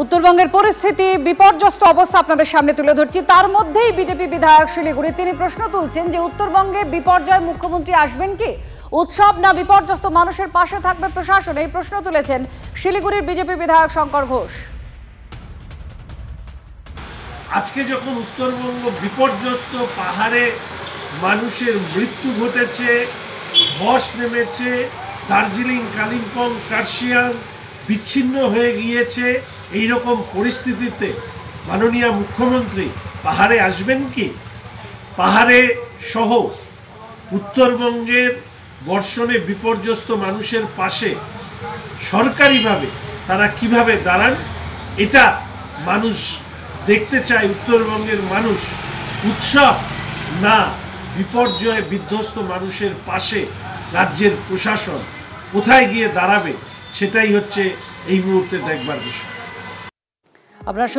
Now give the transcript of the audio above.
উত্তরবঙ্গের পরিস্থিতি বিপর্যস্ত অবস্থা আপনাদের সামনে তুলে ধরছি। তার মধ্যেই বিজেপি বিধায়ক শিলিগুড়ি তিনি প্রশ্ন তুলছেন যে উত্তরবঙ্গে বিপর্যয় মুখ্যমন্ত্রী আসবেন কি, উৎসব না বিপর্যস্ত মানুষের পাশে থাকবে প্রশাসন, এই প্রশ্ন তুলেছেন শিলিগুড়ির বিজেপি বিধায়ক শঙ্কর ঘোষ। আজকে যখন উত্তরবঙ্গ বিপর্যস্ত, পাহাড়ে মানুষের মৃত্যু ঘটেছে, ধস নেমেছে, দার্জিলিং, কালিম্পং, কার্শিয়াং বিচ্ছিন্ন হয়ে গিয়েছে, এই রকম পরিস্থিতিতে মাননীয় মুখ্যমন্ত্রী পাহাড়ে আসবেন কি? পাহাড়ে সহ উত্তরবঙ্গের বর্ষণে বিপর্যস্ত মানুষের পাশে সরকারিভাবে তারা কিভাবে দাঁড়ান, এটা মানুষ দেখতে চায়। উত্তরবঙ্গের মানুষ উৎসব না বিপর্যয়ে বিধ্বস্ত মানুষের পাশে রাজ্যের প্রশাসন কোথায় গিয়ে দাঁড়াবে, সেটাই হচ্ছে এই মুহূর্তে দেখবার বিষয়। আপনারা